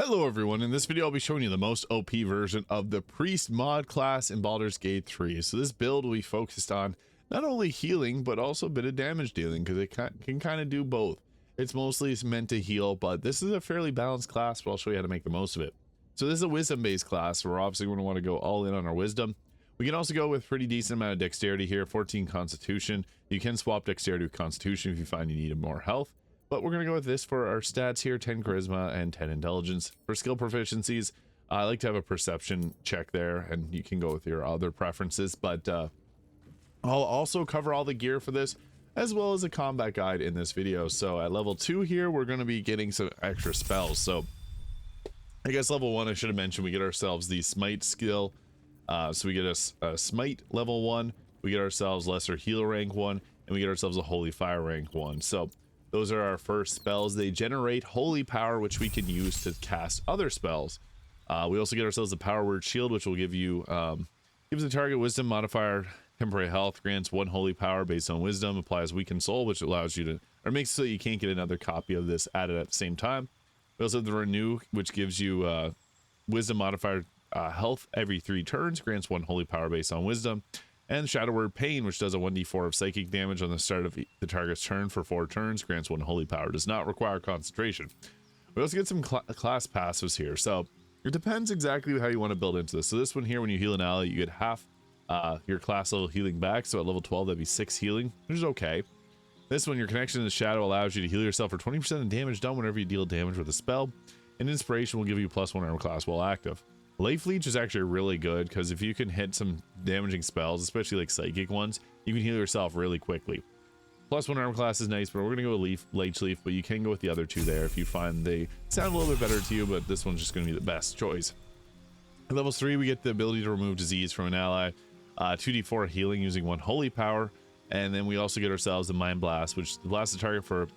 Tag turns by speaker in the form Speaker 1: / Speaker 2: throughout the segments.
Speaker 1: Hello everyone, in this video I'll be showing you the most OP version of the Priest mod class in Baldur's Gate 3. So this build will be focused on not only healing, but also a bit of damage dealing, because it can kind of do both. It's mostly meant to heal, but this is a fairly balanced class, but I'll show you how to make the most of it. So this is a wisdom based class, so we're obviously going to want to go all in on our wisdom. We can also go with pretty decent amount of dexterity here, 14 constitution. You can swap dexterity with constitution if you find you need more health. But we're going to go with this for our stats here, 10 charisma and 10 intelligence. For skill proficiencies, I like to have a perception check there, and you can go with your other preferences. But I'll also cover all the gear for this, as well as a combat guide in this video. So at level 2 here, we're going to be getting some extra spells. So I guess level 1, I should have mentioned, we get ourselves the smite skill. So we get a smite level 1, we get ourselves lesser heal rank 1, and we get ourselves a holy fire rank 1. So those are our first spells. They generate holy power, which we can use to cast other spells. We also get ourselves the power word shield, which will give you gives the target wisdom modifier temporary health, grants 1 holy power based on wisdom, applies weakened soul, which allows you to, or makes it so you can't get another copy of this added at the same time. We also have the renew, which gives you wisdom modifier health every 3 turns, grants 1 holy power based on wisdom. And Shadow Word Pain, which does a 1d4 of psychic damage on the start of the target's turn for 4 turns, grants 1 holy power, does not require concentration. We also get some class passives here, so it depends exactly how you want to build into this. So this one here, when you heal an ally, you get half your class level healing back, so at level 12 that'd be 6 healing, which is okay. This one, your connection to the shadow allows you to heal yourself for 20% of damage done whenever you deal damage with a spell, and inspiration will give you +1 armor class while active. Life Leech is actually really good, because if you can hit some damaging spells, especially like psychic ones, you can heal yourself really quickly. +1 armor class is nice, but we're going to go with Leech Leaf, but you can go with the other 2 there if you find they sound a little bit better to you, but this one's just going to be the best choice. At level 3, we get the ability to remove disease from an ally, 2d4 healing using 1 holy power, and then we also get ourselves the Mind Blast, which blasts the target for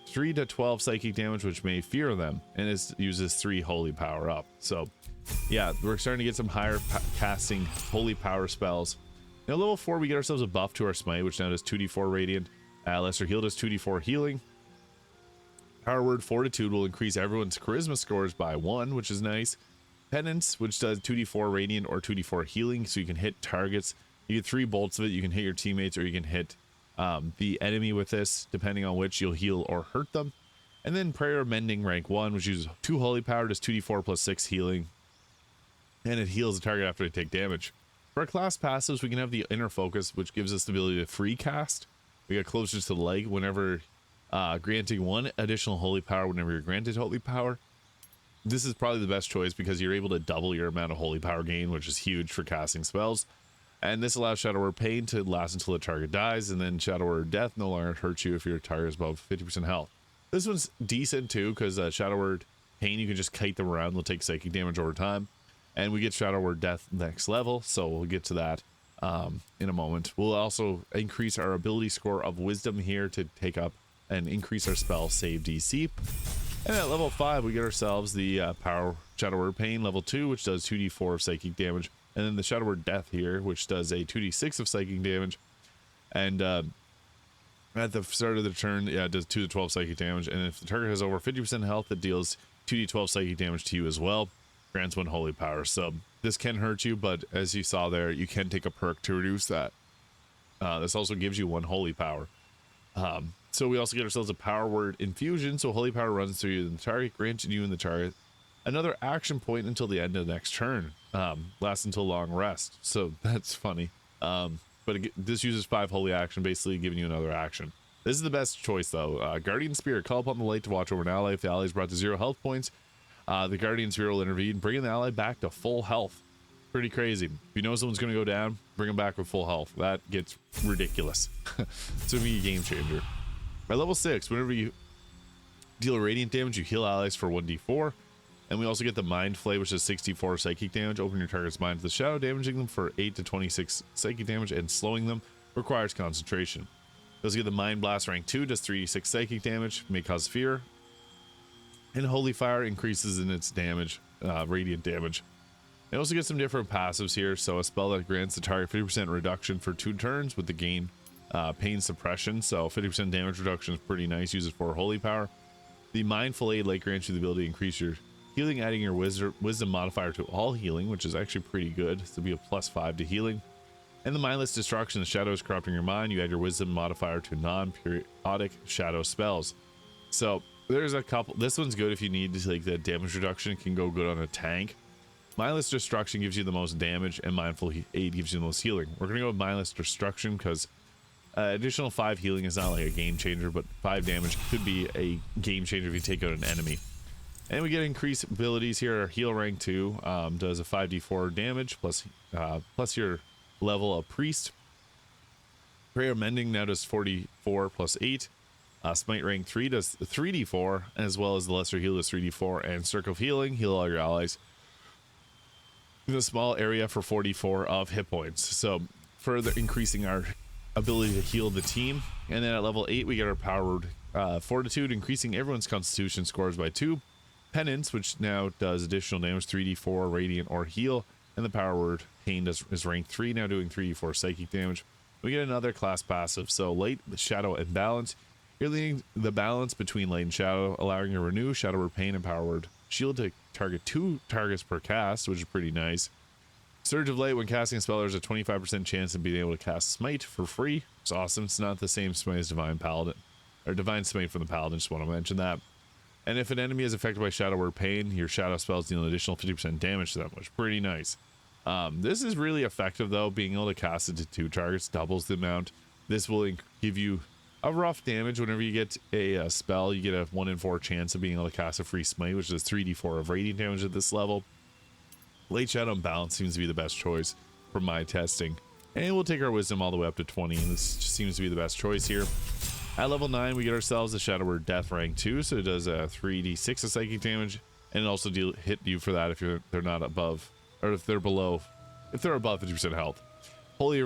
Speaker 1: 3 to 12 psychic damage, which may fear them, and it uses 3 holy power up. So yeah, we're starting to get some higher casting holy power spells. Now level 4, we get ourselves a buff to our smite, which now does 2d4 radiant. Lesser heal does 2d4 healing. Power word Fortitude will increase everyone's charisma scores by 1, which is nice. Penance, which does 2d4 radiant or 2d4 healing, so you can hit targets. You get 3 bolts of it. You can hit your teammates, or you can hit the enemy with this, depending on which you'll heal or hurt them. And then Prayer Mending rank 1, which uses 2 holy power, does 2d4 plus 6 healing, and it heals the target after they take damage. For our class passives, we can have the Inner Focus, which gives us the ability to free cast. We get closer to the leg whenever granting 1 additional holy power whenever you're granted holy power. This is probably the best choice because you're able to double your amount of holy power gain, which is huge for casting spells. And this allows Shadow Word Pain to last until the target dies, and then Shadow Word Death no longer hurts you if your target is above 50% health. This one's decent too, because Shadow Word Pain, you can just kite them around, they'll take psychic damage over time. And we get Shadow Word Death next level, so we'll get to that in a moment. We'll also increase our ability score of Wisdom here to take up and increase our spell save DC. And at level 5, we get ourselves the Power Shadow Word Pain level 2, which does 2d4 of psychic damage. And then the Shadow Word Death here, which does a 2d6 of psychic damage. And at the start of the turn, it does 2 to 12 psychic damage. And if the target has over 50% health, it deals 2d12 psychic damage to you as well. Grants 1 holy power. So this can hurt you, but as you saw there, you can take a perk to reduce that. This also gives you 1 holy power. So we also get ourselves a Power Word Infusion. So holy power runs through you and the target, granting you and the target another action point until the end of the next turn. Lasts until long rest. So that's funny. This uses 5 holy action, basically giving you another action. This is the best choice though. Guardian Spirit, call upon the light to watch over an ally. If the ally is brought to 0 health points, the Guardian Spirit will intervene, bringing the ally back to full health. Pretty crazy. If you know someone's going to go down, bring them back with full health. That gets ridiculous. It's going to be a game changer. By level 6, whenever you deal radiant damage, you heal allies for 1d4. And we also get the Mind Flay, which is 64 psychic damage. Open your target's mind to the shadow, damaging them for 8 to 26 psychic damage, and slowing them requires concentration. We also get the Mind Blast rank 2, does 3d6 psychic damage, may cause fear. And Holy Fire increases in its damage, radiant damage. It also gets some different passives here. So a spell that grants the target 50% reduction for 2 turns with the gain pain suppression. So 50% damage reduction is pretty nice. Uses 4 holy power. The Mindful Aid grants you the ability to increase your Healing, adding your wisdom modifier to all healing, which is actually pretty good. So it'll be a +5 to healing. And the mindless destruction, the shadow is corrupting your mind. You add your wisdom modifier to non-periodic shadow spells. So there's a couple. This one's good if you need like the damage reduction. It can go good on a tank. Mindless destruction gives you the most damage, and mindful aid gives you the most healing. We're gonna go with mindless destruction because additional 5 healing is not like a game changer, but 5 damage could be a game changer if you take out an enemy. And we get increased abilities here. Our heal rank 2 does a 5d4 damage plus your level of priest. Prayer mending now does 44 plus 8. Smite rank 3 does 3d4, as well as the lesser heal does 3d4. And circle of healing, heal all your allies in a small area for 44 of hit points. So further increasing our ability to heal the team. And then at level 8 we get our powered fortitude, increasing everyone's constitution scores by 2. Penance, which now does additional damage, 3d4 radiant or heal. And the power word pain is rank 3, now doing 3d4 psychic damage. We get another class passive, so light, shadow, and balance. You're leading the balance between light and shadow, allowing you to renew shadow word pain and power word shield to target 2 targets per cast, which is pretty nice. Surge of light, when casting a spell, there's a 25% chance of being able to cast smite for free. It's awesome. It's not the same smite as divine paladin, or divine smite from the paladin. Just want to mention that. And if an enemy is affected by shadow word pain, your shadow spells deal an additional 50% damage to them, which is pretty nice. This is really effective though. Being able to cast it to 2 targets doubles the amount. This will give you a rough damage. Whenever you get a spell, you get a 1 in 4 chance of being able to cast a free smite, which is 3d4 of radiant damage at this level. Late shadow and balance seems to be the best choice from my testing. And we'll take our wisdom all the way up to 20, and this just seems to be the best choice here. At level 9, we get ourselves the shadow word death rank 2, so it does a 3d6 of psychic damage, and it also hit you for that if they're not above, or if they're below, if they're above 50% health. Holy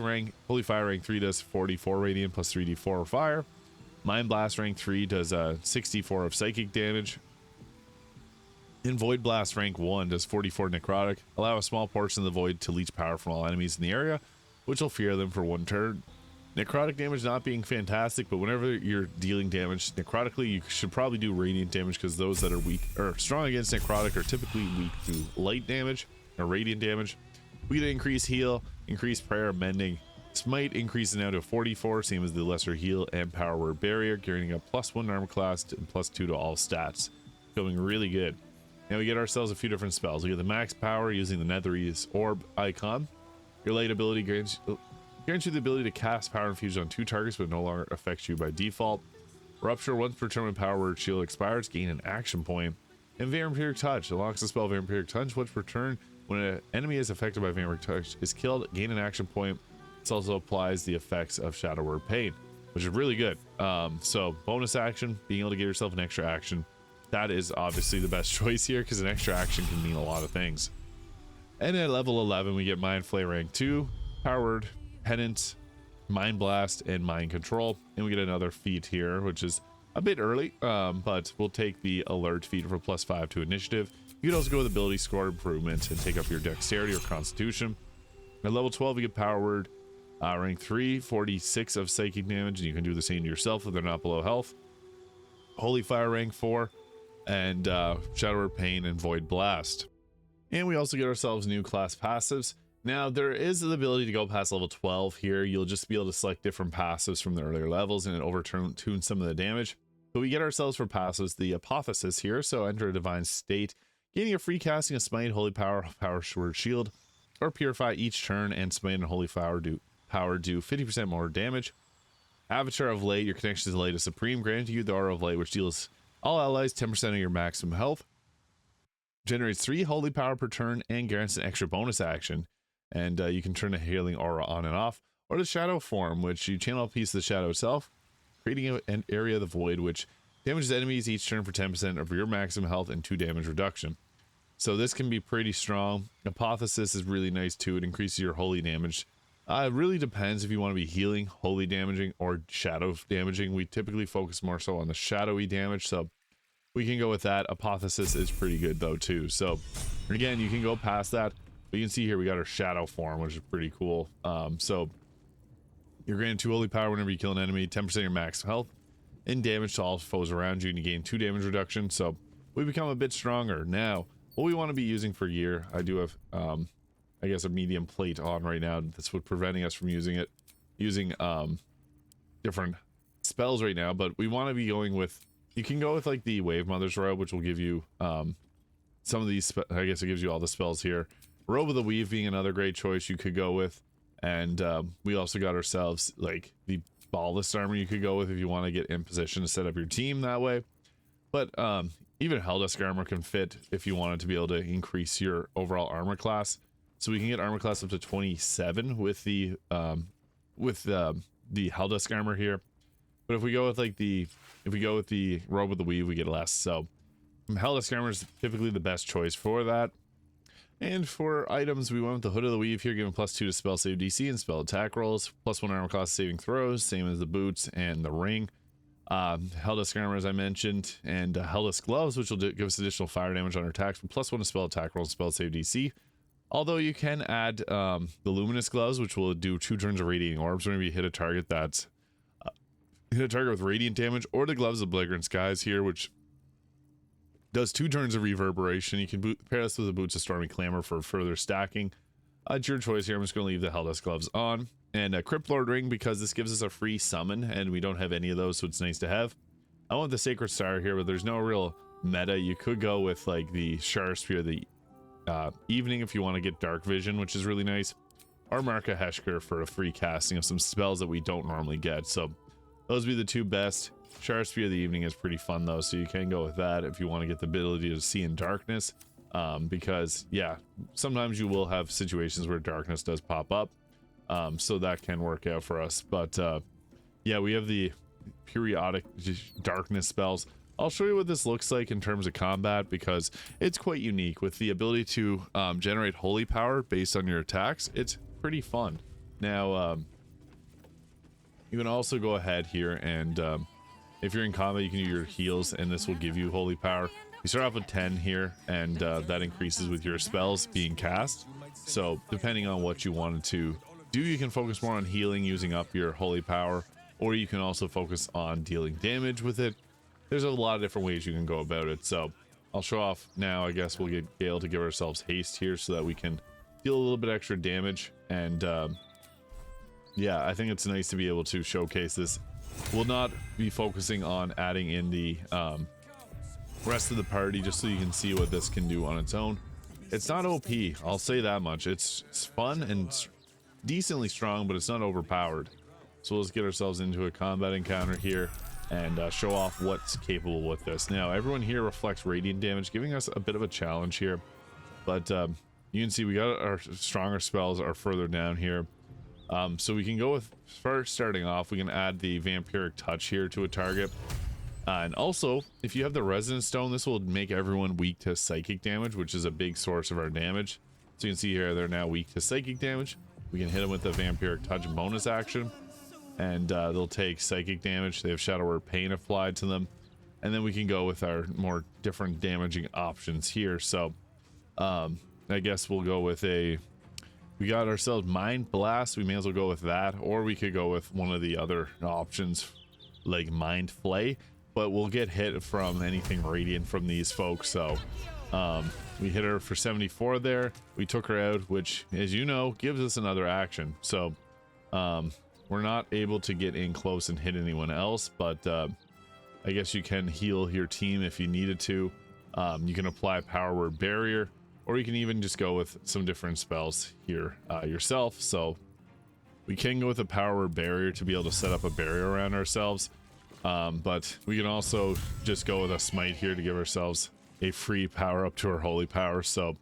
Speaker 1: fire rank 3 does 44 radiant plus 3d4 fire. Mind blast rank 3 does 64 of psychic damage. And void blast rank 1 does 44 necrotic. Allow a small portion of the void to leech power from all enemies in the area, which will fear them for 1 turn. Necrotic damage not being fantastic, but whenever you're dealing damage necrotically, you should probably do radiant damage, because those that are weak or strong against necrotic are typically weak to light damage or radiant damage. We get increased heal, increased prayer, mending. Smite increases now to 44, same as the lesser heal, and power word barrier, gaining a +1 armor class and +2 to all stats. Going really good. Now we get ourselves a few different spells. We get the max power using the Netherese orb icon. Your light ability grants you the ability to cast power infusion on 2 targets, but no longer affects you by default. Rupture, once per turn when power word shield expires, gain an action point. And Vampiric Touch unlocks the spell Vampiric Touch. Once per turn when an enemy is affected by Vampiric Touch is killed, gain an action point. This also applies the effects of Shadow Word Pain, which is really good. So bonus action, being able to get yourself an extra action. That is obviously the best choice here, because an extra action can mean a lot of things. And at level 11, we get Mind Flay rank 2, Powered, Penance, Mind Blast, and Mind Control. And we get another feat here, which is a bit early, but we'll take the Alert feat for +5 to Initiative. You can also go with Ability Score Improvement and take up your Dexterity or Constitution. At level 12, you get Power Word rank 3, 46 of Psychic damage, and you can do the same to yourself if they're not below health. Holy Fire rank 4, and Shadow Word Pain and Void Blast. And we also get ourselves new class passives. Now there is the ability to go past level 12 here. You'll just be able to select different passives from the earlier levels, and it overtunes some of the damage. But we get ourselves for passives the Apotheosis here. So enter a divine state, gaining a free casting of Smite, Holy Power, Power Word Shield, or Purify each turn, and Smite and Holy Power do 50% more damage. Avatar of Light, your connection to Light is supreme, granting you the Aura of Light, which deals all allies 10% of your maximum health. Generates 3 Holy Power per turn and grants an extra bonus action. And you can turn a healing aura on and off. Or the Shadow form, which you channel a piece of the shadow itself, creating an area of the void, which damages enemies each turn for 10% of your maximum health and 2 damage reduction. So this can be pretty strong. Apotheosis is really nice too. It increases your holy damage. It really depends if you want to be healing, holy damaging, or shadow damaging. We typically focus more so on the shadowy damage, so we can go with that. Apotheosis is pretty good though too. So again, you can go past that. But you can see here we got our shadow form, which is pretty cool. So you're granted 2 holy power whenever you kill an enemy, 10% of your max health, and damage to all foes around you, and you gain 2 damage reduction. So we become a bit stronger. Now what we want to be using for gear. I do have I guess a medium plate on right now. That's what preventing us from using different spells right now, but we want to be going with, you can go with like the Wave Mother's robe, which will give you some of these, I guess it gives you all the spells here. Robe of the Weave being another great choice you could go with, and we also got ourselves like the Ballast armor you could go with if you want to get in position to set up your team that way. But even Helldusk armor can fit if you wanted to be able to increase your overall armor class. So we can get armor class up to 27 with the Helldusk armor here. But if we go with like the Robe of the Weave, we get less. So Helldusk armor is typically the best choice for that. And for items, we went with the Hood of the Weave here, giving +2 to spell save DC and spell attack rolls, +1 armor class saving throws, same as the boots and the ring. Helldusk armor, as I mentioned, and Helldusk gloves, which will give us additional fire damage on our attacks, but +1 to spell attack rolls, spell save DC. Although you can add the luminous gloves, which will do 2 turns of radiating orbs whenever you hit a target that's with radiant damage, or the gloves of Belligerent Skies here, which does 2 turns of reverberation. You can pair this with the boots of Stormy Clamor for further stacking. It's your choice here. I'm just going to leave the Helldusk gloves on, and a Crypt Lord ring because this gives us a free summon, and we don't have any of those, so it's nice to have. I want the Sacred Star here, but there's no real meta. You could go with like the Shar Spear, the Evening if you want to get Dark Vision, which is really nice, or Marka Heshker for a free casting of some spells that we don't normally get. So those would be the 2 best. Shar Spear of the Evening is pretty fun though, so you can go with that if you want to get the ability to see in darkness, because yeah, sometimes you will have situations where darkness does pop up, so that can work out for us. But yeah, we have the periodic darkness spells. I'll show you what this looks like in terms of combat because it's quite unique with the ability to generate holy power based on your attacks. It's pretty fun. Now you can also go ahead here and if you're in combat, you can do your heals and this will give you holy power. You start off with 10 here, and that increases with your spells being cast. So depending on what you wanted to do, you can focus more on healing using up your holy power, or you can also focus on dealing damage with it. There's a lot of different ways you can go about it. So I'll show off now. I guess we'll get Gale to give ourselves haste here so that we can deal a little bit extra damage. And yeah, I think it's nice to be able to showcase this. We'll not be focusing on adding in the rest of the party just so you can see what this can do on its own. It's not OP, I'll say that much. It's fun and decently strong, but it's not overpowered. So let's get ourselves into a combat encounter here and show off what's capable with this. Now everyone here reflects radiant damage, giving us a bit of a challenge here, but you can see we got our stronger spells are further down here. So we can go with, first starting off, we can add the Vampiric Touch here to a target. And also, if you have the Resonance Stone, this will make everyone weak to psychic damage, which is a big source of our damage. So you can see here, they're now weak to psychic damage. We can hit them with the Vampiric Touch bonus action, and they'll take psychic damage. They have Shadow Word Pain applied to them. And then we can go with our more different damaging options here. So I guess we'll go with we got ourselves Mind Blast. We may as well go with that, or we could go with one of the other options like Mind Flay, but we'll get hit from anything radiant from these folks. So we hit her for 74 there. We took her out, which, as you know, gives us another action. So we're not able to get in close and hit anyone else, but I guess you can heal your team if you needed to. You can apply Power Word Barrier, or you can even just go with some different spells here yourself. So we can go with a Power Word Barrier to be able to set up a barrier around ourselves. But we can also just go with a Smite here to give ourselves a free power up to our holy power. So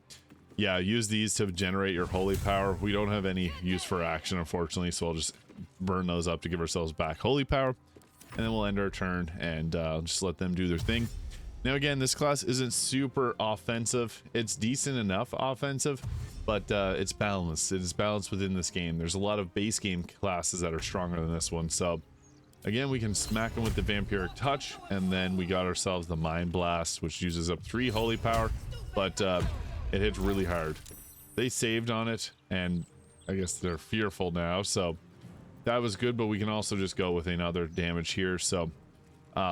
Speaker 1: yeah, use these to generate your holy power. We don't have any use for action, unfortunately, so I'll just burn those up to give ourselves back holy power, and then we'll end our turn and just let them do their thing. Now again, this class isn't super offensive. It's decent enough offensive, but it's balanced. It is balanced within this game. There's a lot of base game classes that are stronger than this one. So again, we can smack them with the Vampiric Touch, and then we got ourselves the Mind Blast, which uses up 3 holy power, but it hits really hard. They saved on it, and I guess they're fearful now, so that was good. But we can also just go with another damage here. So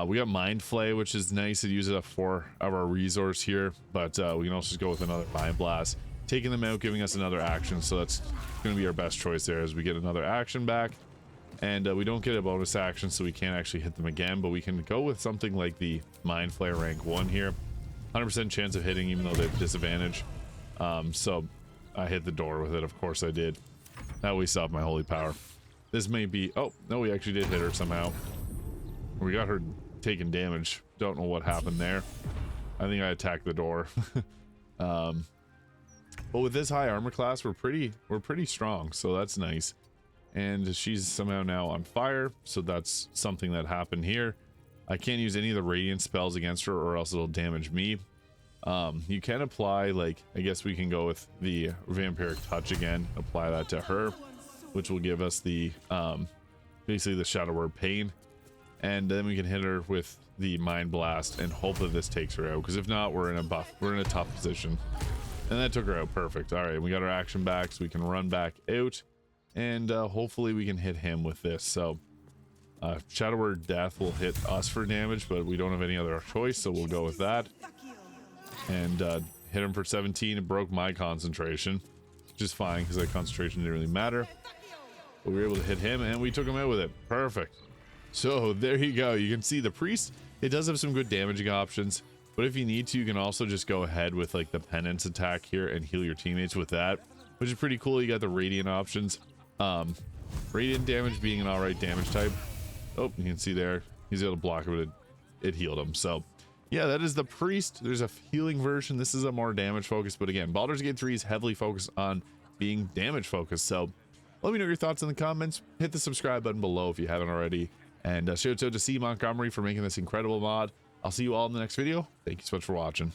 Speaker 1: We got Mind Flay, which is nice. It uses up 4 of our resource here, but we can also just go with another Mind Blast, taking them out, giving us another action. So that's going to be our best choice there, as we get another action back. And we don't get a bonus action, so we can't actually hit them again, but we can go with something like the Mind Flare rank 1 here. 100% chance of hitting, even though they have disadvantage. So I hit the door with it. Of course I did. That wasted off my holy power. This may be... Oh, no, we actually did hit her somehow. We got her taking damage. Don't know what happened there. I think I attacked the door. But with this high armor class, we're pretty strong, so that's nice. And she's somehow now on fire, so that's something that happened here. I can't use any of the radiant spells against her, or else it'll damage me. You can apply, like, I guess we can go with the vampiric touch again, apply that to her, which will give us the basically the Shadow Word Pain, and then we can hit her with the Mind Blast and hope that this takes her out, because if not, we're in a tough position. And that took her out. Perfect. All right, we got our action back, so we can run back out, and hopefully we can hit him with this. So Shadow Word Death will hit us for damage, but we don't have any other choice, so we'll go with that. And hit him for 17. It broke my concentration, which is fine because that concentration didn't really matter. But we were able to hit him, and we took him out with it. Perfect. So there you go. You can see the priest, it does have some good damaging options, but if you need to, you can also just go ahead with like the penance attack here and heal your teammates with that, which is pretty cool. You got the radiant options. Radiant damage being an alright damage type. Oh, you can see there, he's able to block it, but it healed him. So yeah, that is the priest. There's a healing version. This is a more damage focused, but again, Baldur's Gate 3 is heavily focused on being damage focused. So let me know your thoughts in the comments. Hit the subscribe button below if you haven't already, and shout out to CMontgomery for making this incredible mod. I'll see you all in the next video. Thank you so much for watching.